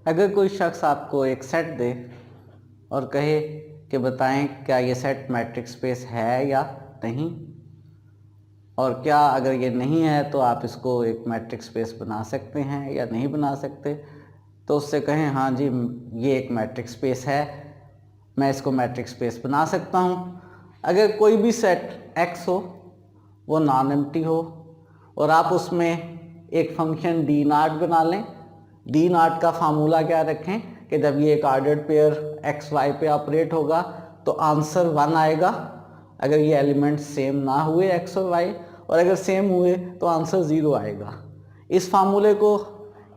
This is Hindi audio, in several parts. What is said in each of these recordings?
अगर कोई शख्स आपको एक सेट दे और कहे कि बताएं क्या ये सेट मैट्रिक्स स्पेस है या नहीं, और क्या अगर ये नहीं है तो आप इसको एक मैट्रिक्स स्पेस बना सकते हैं या नहीं बना सकते, तो उससे कहें हाँ जी ये एक मैट्रिक्स स्पेस है, मैं इसको मैट्रिक्स स्पेस बना सकता हूँ। अगर कोई भी सेट x हो, वो नॉन एम्प्टी हो, और आप उसमें एक फंक्शन डी नॉट बना लें। डी नॉट का फार्मूला क्या रखें कि जब ये एक ऑर्डर्ड पेयर एक्स वाई पे ऑपरेट होगा तो आंसर 1 आएगा अगर ये एलिमेंट सेम ना हुए एक्स और वाई, और अगर सेम हुए तो आंसर 0 आएगा। इस फार्मूले को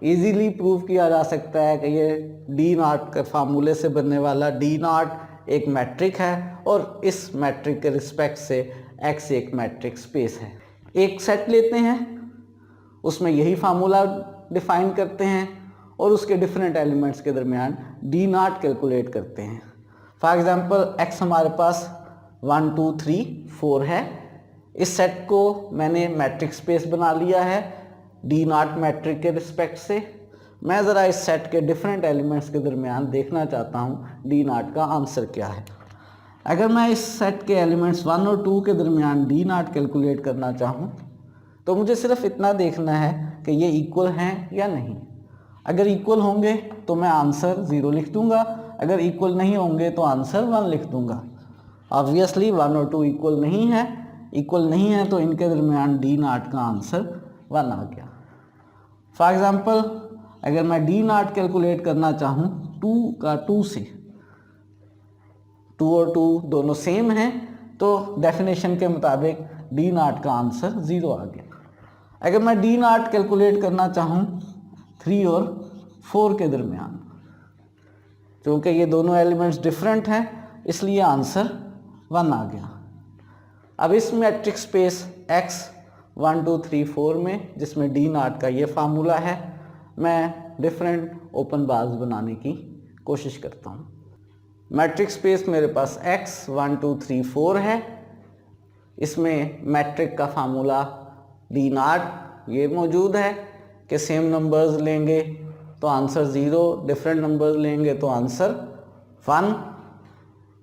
इजीली प्रूव किया जा सकता है कि ये डी नॉट के फार्मूले से बनने वाला डी नॉट एक मैट्रिक है और इस मैट्रिक के रिस्पेक्ट से एक्स एक मैट्रिक स्पेस है। एक सेट लेते हैं, उसमें यही फार्मूला डिफाइन करते हैं और उसके डिफरेंट एलिमेंट्स के दरमियान डी नॉट कैलकुलेट करते हैं। फॉर एग्जांपल एक्स हमारे पास 1 2 3 4 है। इस सेट को मैंने मैट्रिक स्पेस बना लिया है डी नॉट मैट्रिक के रिस्पेक्ट से। मैं ज़रा इस सेट के डिफरेंट एलिमेंट्स के दरमियान देखना चाहता हूँ डी नॉट का आंसर क्या है। अगर मैं इस सेट के एलिमेंट्स 1 और 2 के दरमियान डी नॉट कैलकुलेट करना चाहूँ तो मुझे सिर्फ इतना देखना है कि ये इक्वल हैं या नहीं। अगर इक्वल होंगे तो मैं आंसर 0 लिख दूंगा, अगर इक्वल नहीं होंगे तो आंसर 1 लिख दूंगा। ऑब्वियसली 1 और 2 इक्वल नहीं है तो इनके दरमियान डी नॉट का आंसर 1 आ गया। फॉर एग्जांपल अगर मैं डी नॉट कैलकुलेट करना चाहूँ 2 का 2 से, 2 और 2 दोनों सेम हैं तो डेफिनेशन के मुताबिक डी नॉट का आंसर 0 आ गया। अगर मैं डी नॉट कैलकुलेट करना चाहूँ 3 और 4 के दरमियान, क्योंकि ये दोनों एलिमेंट्स डिफरेंट हैं इसलिए आंसर 1 आ गया। अब इस मैट्रिक्स स्पेस x 1 2 3 4 में जिसमें डी नॉट का ये फार्मूला है, मैं डिफरेंट ओपन बार्स बनाने की कोशिश करता हूँ। मैट्रिक्स स्पेस मेरे पास x 1 2 3 4 है। इसमें मैट्रिक का फार्मूला डी नॉट ये मौजूद है कि सेम नंबर्स लेंगे तो आंसर 0, डिफरेंट नंबर्स लेंगे तो आंसर 1।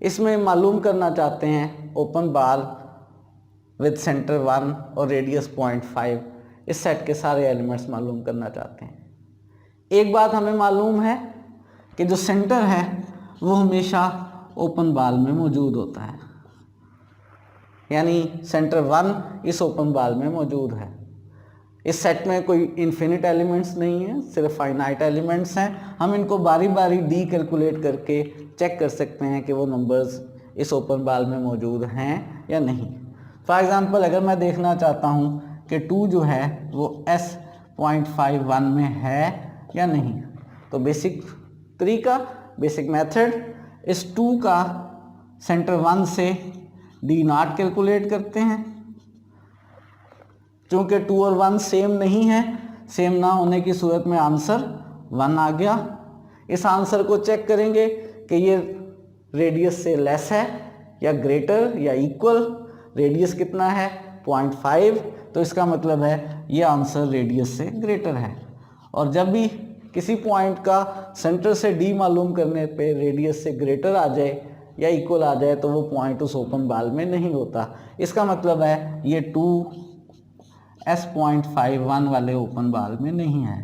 इसमें मालूम करना चाहते हैं ओपन बार विद सेंटर 1 और रेडियस 0.5, इस सेट के सारे एलिमेंट्स मालूम करना चाहते हैं। एक बात हमें मालूम है कि जो सेंटर है वो हमेशा ओपन बार में मौजूद होता है, यानी सेंटर 1 इस ओपन बार में मौजूद है। इस सेट में कोई इन्फिनिट एलिमेंट्स नहीं है, सिर्फ फाइनाइट एलिमेंट्स हैं। हम इनको बारी बारी डी कैलकुलेट करके चेक कर सकते हैं कि वो नंबर्स इस ओपन बार में मौजूद हैं या नहीं। फॉर एग्जांपल अगर मैं देखना चाहता हूँ कि 2 जो है वो S.51 में है या नहीं, तो बेसिक तरीका, बेसिक मेथड, इस 2 का सेंटर 1 से डी नॉट कैलकुलेट करते हैं। क्योंकि 2 और 1 सेम नहीं है, सेम ना होने की सूरत में आंसर 1 आ गया। इस आंसर को चेक करेंगे कि ये रेडियस से लेस है या ग्रेटर या इक्वल। रेडियस कितना है 0.5, तो इसका मतलब है ये आंसर रेडियस से ग्रेटर है। और जब भी किसी पॉइंट का सेंटर से डी मालूम करने पे रेडियस से ग्रेटर आ जाए या इक्वल आ जाए तो वो पॉइंट उस ओपन बार में नहीं होता। इसका मतलब है ये 2 S.51 वाले ओपन बार में नहीं है।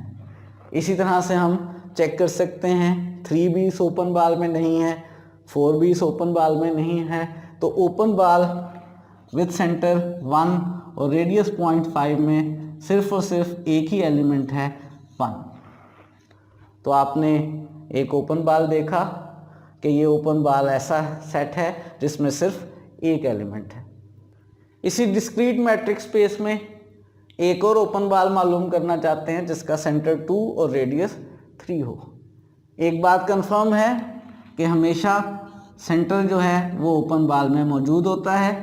इसी तरह से हम चेक कर सकते हैं 3 भी इस ओपन बार में नहीं है, 4 भी इस ओपन बार में नहीं है। तो ओपन बार विद सेंटर 1 और रेडियस 0.5 में सिर्फ और सिर्फ एक ही एलिमेंट है 1। तो आपने एक ओपन बार देखा कि ये ओपन बार ऐसा सेट है जिसमें सिर्फ एक एलिमेंट है। इसी डिस्क्रीट मैट्रिक्स स्पेस में एक और ओपन बार मालूम करना चाहते हैं जिसका सेंटर 2 और रेडियस 3 हो। एक बात कंफर्म है कि हमेशा सेंटर जो है वो ओपन बार में मौजूद होता है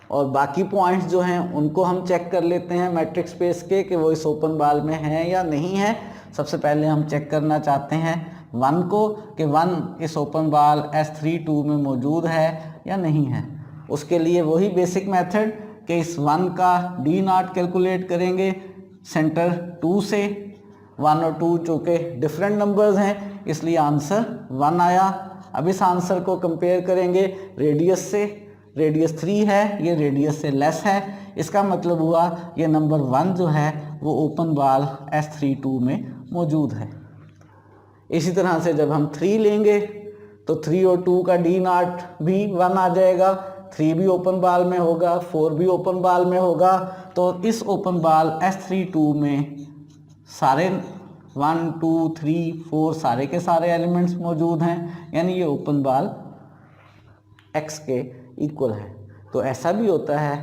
और बाकी पॉइंट्स जो हैं उनको हम चेक कर लेते हैं मैट्रिक्स स्पेस के कि वो इस ओपन बार में हैं या नहीं है। सबसे पहले हम चेक करना चाहते हैं 1 को कि 1 इस ओपन बार S32 में मौजूद है या नहीं है। उसके लिए वही बेसिक मेथड कि इस 1 का डी नॉट कैलकुलेट करेंगे सेंटर 2 से, 1 और 2 चूँकि डिफरेंट नंबर्स हैं इसलिए आंसर 1 आया। अब इस आंसर को कंपेयर करेंगे रेडियस से, रेडियस 3 है, ये रेडियस से लेस है, इसका मतलब हुआ ये नंबर 1 जो है वो ओपन बाल S32 में मौजूद है। इसी तरह से जब हम 3 लेंगे तो 3 और 2 का D0 भी 1 आ जाएगा, 3 भी ओपन बाल में होगा, 4 भी ओपन बाल में होगा। तो इस ओपन बाल S32 में सारे 1 2 3 4 सारे के सारे एलिमेंट्स मौजूद हैं, यानी ये ओपन बाल X के इक्वल है। तो ऐसा भी होता है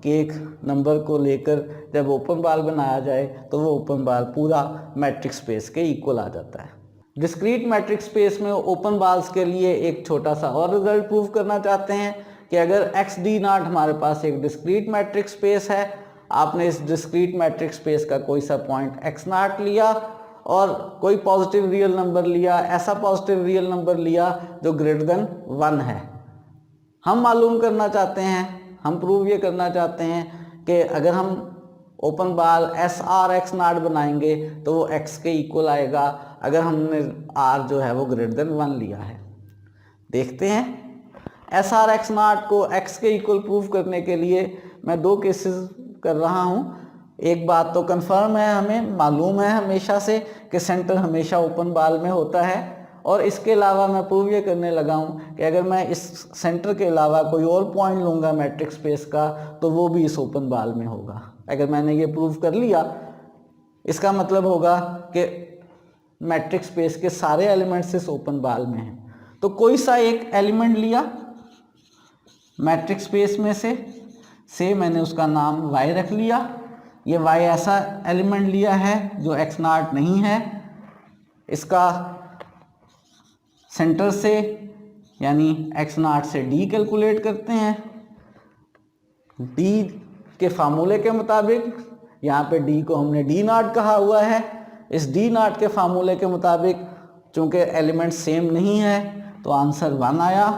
कि एक नंबर को लेकर जब ओपन बाल बनाया जाए तो वो ओपन बाल पूरा मैट्रिक्स स्पेस के इक्वल आ जाता है। डिस्क्रीट मैट्रिक्स स्पेस में ओपन बाल्स के लिए एक छोटा सा और रिजल्ट प्रूव करना चाहते हैं कि अगर XD0 हमारे पास एक डिस्क्रीट मैट्रिक्स स्पेस है, आपने इस डिस्क्रीट मैट्रिक्स स्पेस का कोई सा पॉइंट X0 लिया और कोई पॉजिटिव रियल नंबर लिया, ऐसा पॉजिटिव रियल नंबर लिया जो ग्रेटर देन 1 है। हम मालूम करना चाहते हैं, हम प्रूव ये करना चाहते हैं कि अगर हम ओपन बाल SR_X0 बनाएंगे तो वो X के इक्वल आएगा अगर हमने R जो है वो ग्रेटर देन 1 लिया है। देखते हैं SR_X0 को X के इक्वल प्रूव करने के लिए मैं 2 केसेस कर रहा हूँ। एक बात तो कंफर्म है, हमें मालूम है हमेशा से कि सेंटर हमेशा ओपन बाल में होता है, और इसके अलावा मैं प्रूव ये करने लगा हूँ कि अगर मैं इस सेंटर के अलावा कोई और पॉइंट लूँगा मैट्रिक्स स्पेस का तो वो भी इस ओपन बाल में होगा। अगर मैंने ये प्रूव कर लिया इसका मतलब होगा कि मैट्रिक्स स्पेस के सारे एलिमेंट्स इस ओपन बाल में हैं। तो कोई सा एक एलिमेंट लिया मैट्रिक्स स्पेस में से मैंने उसका नाम y रख लिया। ये y ऐसा एलिमेंट लिया है जो X0 नहीं है, इसका सेंटर से यानी X0 से D कैलकुलेट करते हैं। D के फार्मूले के मुताबिक, यहाँ पे D को हमने D0 कहा हुआ है, इस D0 के फार्मूले के मुताबिक चूँकि एलिमेंट सेम नहीं है तो आंसर 1 आया।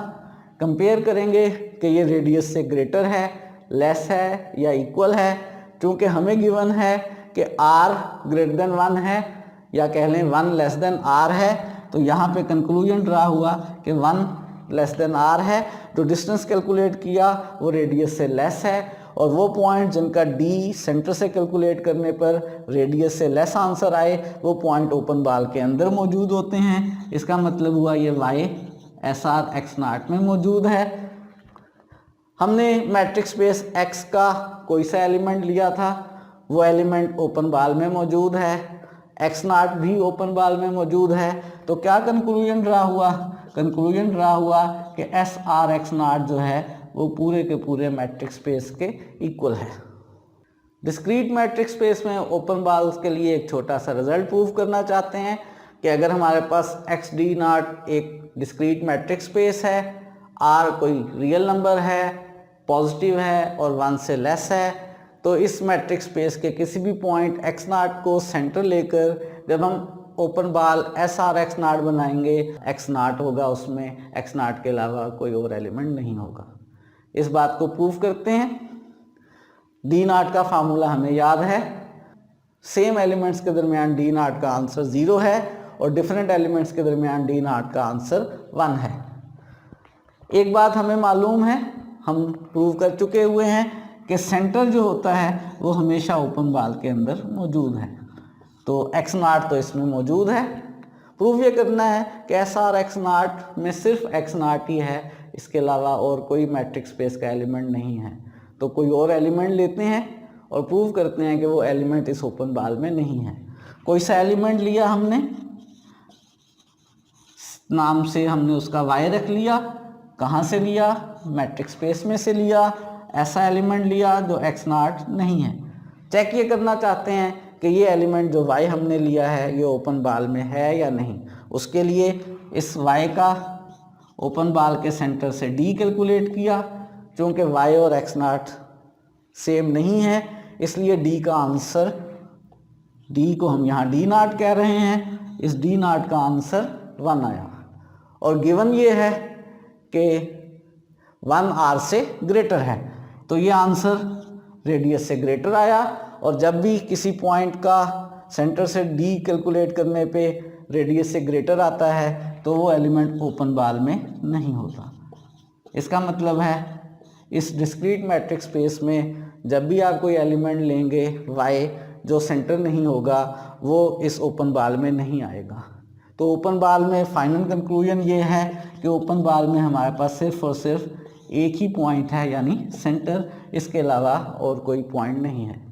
कंपेयर करेंगे कि ये रेडियस से ग्रेटर है, लेस है या इक्वल है। चूँकि हमें गिवन है कि R ग्रेटर देन 1 है या कह लें 1 लेस देन R है, तो यहाँ पे कंक्लूजन ड्रा हुआ कि 1 लेस देन R है। जो डिस्टेंस कैलकुलेट किया वो रेडियस से लेस है, और वो पॉइंट जिनका D सेंटर से कैलकुलेट करने पर रेडियस से लेस आंसर आए वो पॉइंट ओपन बाल के अंदर मौजूद होते हैं। इसका मतलब हुआ ये y SR_X0 में मौजूद है। हमने मैट्रिक्स स्पेस X का कोई सा एलिमेंट लिया था, वो एलिमेंट ओपन बाल में मौजूद है, X0 भी ओपन बाल में मौजूद है। तो क्या कंक्लूजन ड्रा हुआ? कंक्लूजन ड्रा हुआ कि SR_X0 जो है वो पूरे के पूरे मैट्रिक्स स्पेस के इक्वल है। डिस्क्रीट मैट्रिक्स स्पेस में ओपन बाल्स के लिए एक छोटा सा रिजल्ट प्रूव करना चाहते हैं कि अगर हमारे पास XD0 एक डिस्क्रीट मैट्रिक्स स्पेस है, R कोई रियल नंबर है, पॉजिटिव है और 1 से लेस है, तो इस मैट्रिक्स स्पेस के किसी भी पॉइंट X0 को सेंटर लेकर जब हम ओपन बाल SR_X0 बनाएंगे, X0 होगा उसमें, X0 के अलावा कोई और एलिमेंट नहीं होगा। इस बात को प्रूव करते हैं। D0 का फार्मूला हमें याद है, सेम एलिमेंट्स के दरमियान D0 का आंसर 0 है और डिफरेंट एलिमेंट्स के दरमियान D0 का आंसर 1 है। एक बात हमें मालूम है, हम प्रूव कर चुके हुए हैं कि सेंटर जो होता है वो हमेशा ओपन बाल के अंदर मौजूद है, तो X0 तो इसमें मौजूद है। प्रूव ये करना है कि SR_X0 में सिर्फ X0 ही है, इसके अलावा और कोई मैट्रिक्स स्पेस का एलिमेंट नहीं है। तो कोई और एलिमेंट लेते हैं और प्रूव करते हैं कि वो एलिमेंट इस ओपन बाल में नहीं है। कोई सा एलिमेंट लिया हमने, नाम से हमने उसका y रख लिया। कहाँ से लिया? मैट्रिक्स स्पेस में से लिया। ऐसा एलिमेंट लिया जो X0 नहीं है। चेक ये करना चाहते हैं कि ये एलिमेंट जो y हमने लिया है ये ओपन बाल में है या नहीं। उसके लिए इस y का ओपन बाल के सेंटर से D कैलकुलेट किया। चूँकि y और X0 सेम नहीं है इसलिए D का आंसर, D को हम यहाँ D0 कह रहे हैं, इस D0 का आंसर 1 आया। और गिवन ये है कि 1 R से ग्रेटर है, तो ये आंसर रेडियस से ग्रेटर आया। और जब भी किसी पॉइंट का सेंटर से डी कैलकुलेट करने पे रेडियस से ग्रेटर आता है तो वो एलिमेंट ओपन बाल में नहीं होता। इसका मतलब है इस डिस्क्रीट मैट्रिक्स स्पेस में जब भी आप कोई एलिमेंट लेंगे y जो सेंटर नहीं होगा वो इस ओपन बाल में नहीं आएगा। तो ओपन बाल में फाइनल कंक्लूजन ये है कि ओपन बाल में हमारे पास सिर्फ और सिर्फ एक ही पॉइंट है यानी सेंटर, इसके अलावा और कोई पॉइंट नहीं है।